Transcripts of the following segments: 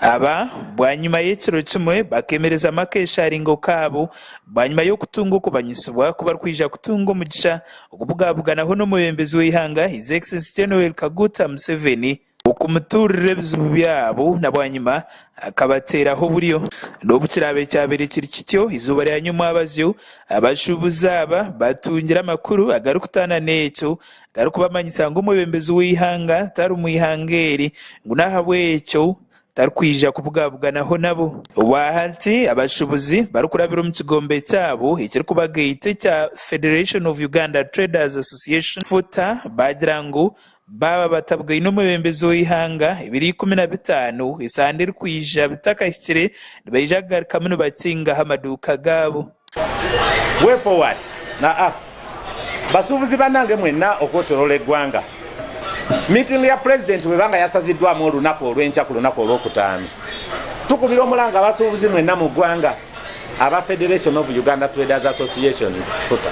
aba bwanyuma y'ekiro kimwe bakemereza amakeshariinga kaabo bwanyuma y'okutunga okubanyisibwa kuba kwija kutunga omugisha okubugabuganaho n'omwebembezi w'ihanga His Excellency General Kaguta Museveni okumuturira ebizibu byabo na bwanyuma akabateeraho buryo n'obukirabe kyabere kiri kityo izuba lya nyuma abazyo abashuubuzi aba batungira amakuru agarukutana n'ekyo garukubamanyisa ngo omwebembezi w'ihanga tari mwihanga eri ngu nahabwe ekyo tarkwija kubugabuganaho nabo wahati abashubuzi barukurabira mu kigombe cyabo ikiri kubagaite cya Federation of Uganda Traders Association futa bagira ngo baba batabwa n'omwebembezi w'ihanga 2015 isande rikwija bitakakire nibaijagarukamu nibatsinga amaduka gabo way forward na basuubuzi banange mwenna okwotolola eggwanga. Meeting ya president webanga yasaziddwamu olunaku olw'enkya ku lunaku olw'okutaano. Tukubira omulanga abasuubuzi mwenna mu ggwanga aba Federation of Uganda Traders Association futa.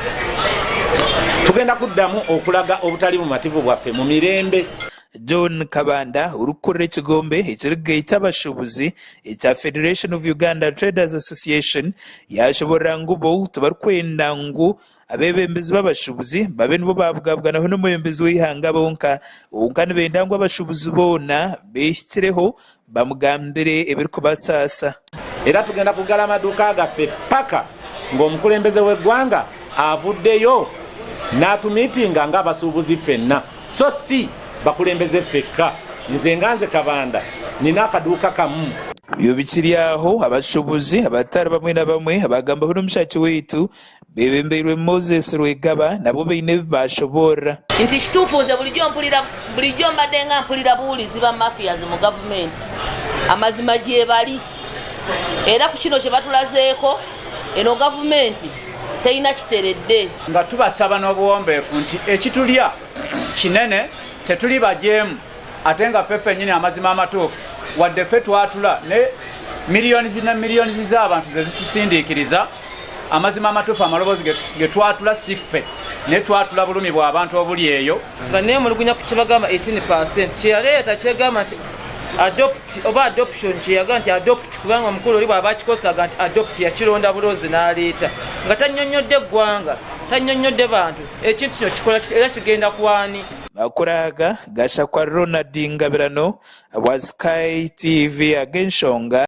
Tugenda kuddamu okulaga obutali bumativu bwaffe mu mirembe. John Kabanda urukorera ekigombe ekirigaita abashubuzi ekya Federation of Uganda Traders Association yashobora ngubo tubarkwenda ngu abebembezi b'abashubuzi babe nibo babugabuganaho n'omwebembezi w'ihanga bonka nibenda ngu abashubuzi boona behikireho bamugambire ebirikubasasa. Era tugenda kugala amaduuka gaffe paka ng'omukulembeze w'eggwanga avuddeyo n'atumiitinga ng'abasuubuzi ffenna so si bakulembeze ffekka. Nze nganze Kabanda nina akaduuka kamu. Byo bikiri aho abashubuzi abatari bamwe na bamwe abagambaho n'omushaki waitu bebembeirwe Moses Rwegaba nabo beine bashobora nti kituufuuze bulijjo mbadde nga mpulira buwulizi ba mafias mu government amazima gye bali era ku kino kye batulazeeko eno government teyina kiteredde nga tubasaba n'obuwombeefu nti ekitulya kinene tetuli bajeemu ate nga ffe nyini amazima amatuufu wadde ffe twatula ne miliyoni z'abantu ze zitusindiikiriza amazima amatuufu amaloboozi ge twatula si ffe ne twatula bulumi bw'abantu obuli eyo nga neemulugunya ku kyebagamba 18% kyeyaleeta kyegamba nti adopt oba adoption kyeyaga nti adopt kubanga omukulu oli bw'aba akikosaga nti adopt yakironda buloozi n'aleeta nga tannyonnyodde eggwanga tannyonnyodde bantu ekintu kino kikola era kigenda kwani makuraga gasha kwa Ronald Ngabirano wa Sky TV agenshonga.